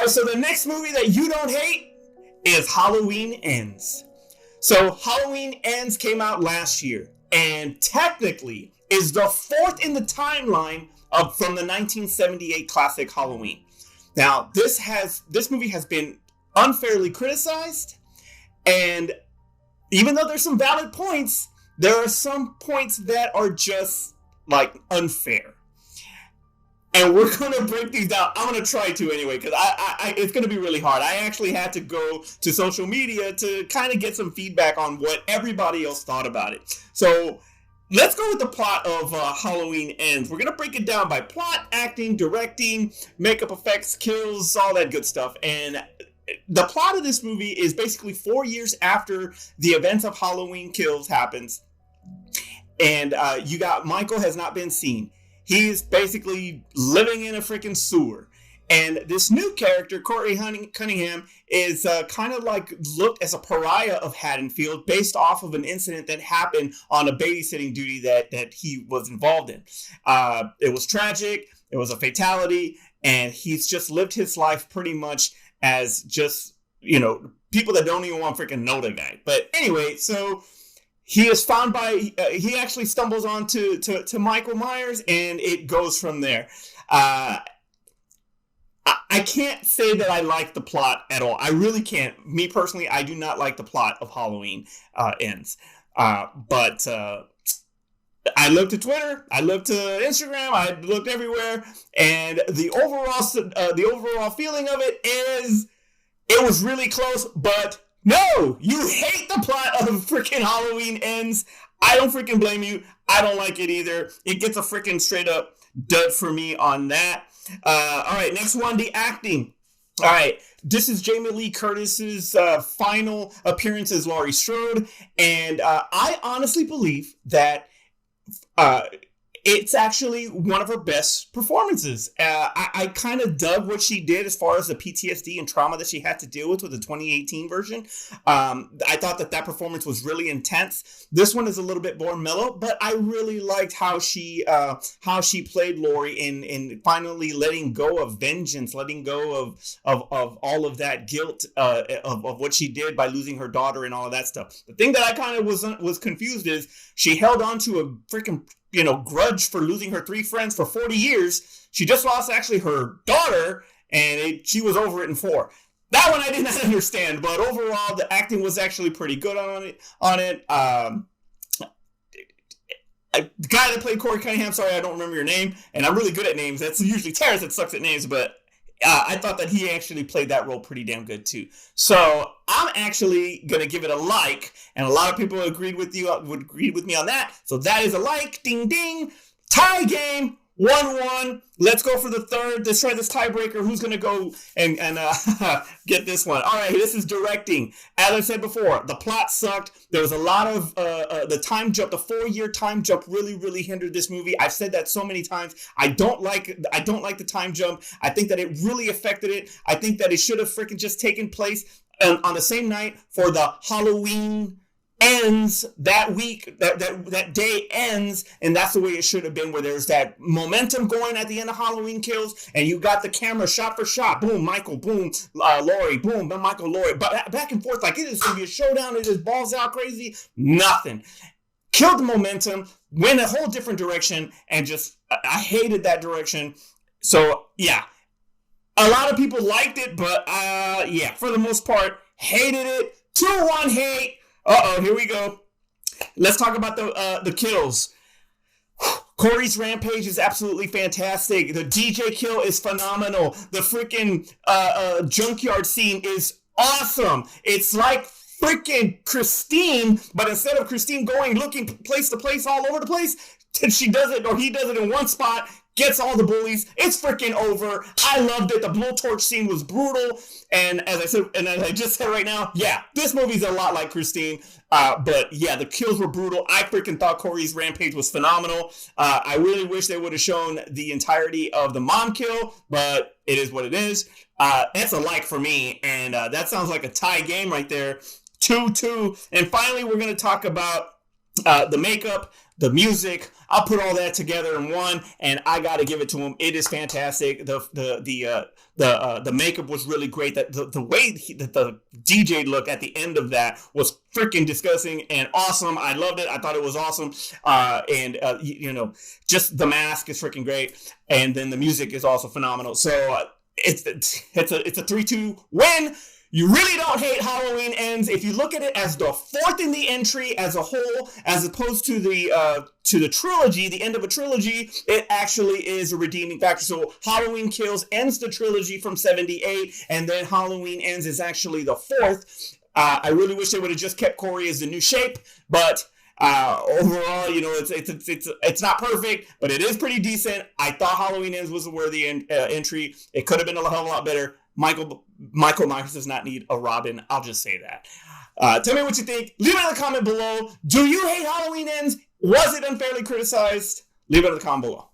right, so the next movie that you don't hate is Halloween Ends. So Halloween Ends came out last year, and technically is the fourth in the timeline from the 1978 classic Halloween. Now, this movie has been unfairly criticized, and even though there's some valid points, there are some points that are just like unfair. And we're going to break these down. I'm going to try to anyway, because it's going to be really hard. I actually had to go to social media to kind of get some feedback on what everybody else thought about it. So let's go with the plot of Halloween Ends. We're going to break it down by plot, acting, directing, makeup effects, kills, all that good stuff. And the plot of this movie is basically 4 years after the events of Halloween Kills happens. And you got Michael has not been seen. He's basically living in a freaking sewer. And this new character, Corey Cunningham, is kind of like looked as a pariah of Haddonfield based off of an incident that happened on a babysitting duty that he was involved in. It was tragic. It was a fatality. And he's just lived his life pretty much as just, people that don't even want to freaking know the guy. But anyway, so he is found he actually stumbles on to Michael Myers, and it goes from there. I can't say that I like the plot at all. I really can't. Me personally, I do not like the plot of Halloween Ends. But I looked at Twitter, I looked at Instagram, I looked everywhere, and the overall feeling of it is it was really close, but no, you hate the plot of freaking Halloween Ends. I don't freaking blame you. I don't like it either. It gets a freaking straight up dud for me on that. All right, next one, the acting. All right, this is Jamie Lee Curtis's final appearance as Laurie Strode, and I honestly believe that it's actually one of her best performances. I kind of dug what she did as far as the PTSD and trauma that she had to deal with the 2018 version. I thought that performance was really intense. This one is a little bit more mellow, but I really liked how she played Laurie in finally letting go of vengeance, letting go of all of that guilt of what she did by losing her daughter and all of that stuff. The thing that I kind of was confused is she held on to a freaking grudge for losing her 3 friends for 40 years. She just lost actually her daughter, and she was over it in 4. That one I did not understand, but overall the acting was actually pretty good on it. The guy that played Corey Cunningham, sorry I don't remember your name, and I'm really good at names. That's usually Terrence that sucks at names, but I thought that he actually played that role pretty damn good too. So I'm actually gonna give it a like, and a lot of people would agree with me on that. So that is a like. Ding ding. Tie game. 1-1. Let's go for the third. Let's try this tiebreaker. Who's gonna go and get this one? All right, this is directing. As I said before, the plot sucked. There was a lot of the time jump. The 4-year time jump really hindered this movie. I've said that so many times. I don't like the time jump. I think that it really affected it. I think that it should have freaking just taken place on the same night for the Halloween Ends that week, that day ends, and that's the way it should have been, where there's that momentum going at the end of Halloween Kills, and you got the camera shot for shot, boom, Michael, boom, Laurie, boom, Michael, Laurie, but back and forth, like it is going to be a showdown, it just balls out crazy, nothing. Killed the momentum, went a whole different direction, and just, I hated that direction. So, yeah, a lot of people liked it, but, for the most part, hated it. 2-1 hate. Here we go. Let's talk about the kills. Corey's rampage is absolutely fantastic. The DJ kill is phenomenal. The freaking junkyard scene is awesome. It's like freaking Christine, but instead of Christine going looking place to place all over the place, she does it, or he does it in one spot, gets all the bullies. It's freaking over. I loved it. The blowtorch scene was brutal. And as I just said right now, yeah, this movie's a lot like Christine. But yeah, the kills were brutal. I freaking thought Corey's rampage was phenomenal. I really wish they would have shown the entirety of the mom kill, but it is what it is. That's a like for me. And that sounds like a tie game right there. 2-2. And finally, we're going to talk about the makeup, the music. I'll put all that together in one, and I got to give it to him. It is fantastic. The makeup was really great. That the way that the DJ looked at the end of that was freaking disgusting and awesome. I loved it. I thought it was awesome. Just the mask is freaking great, and then the music is also phenomenal. So it's a 3-2 win. You really don't hate Halloween Ends if you look at it as the fourth in the entry as a whole, as opposed to the trilogy, the end of a trilogy. It actually is a redeeming factor. So Halloween Kills ends the trilogy from 78, and then Halloween Ends is actually the fourth. I really wish they would have just kept Corey as the new shape, but overall, it's not perfect, but it is pretty decent. I thought Halloween Ends was a worthy entry. It could have been a hell of a lot better. Michael Myers does not need a Robin. I'll just say that. Tell me what you think. Leave it in the comment below. Do you hate Halloween Ends? Was it unfairly criticized? Leave it in the comment below.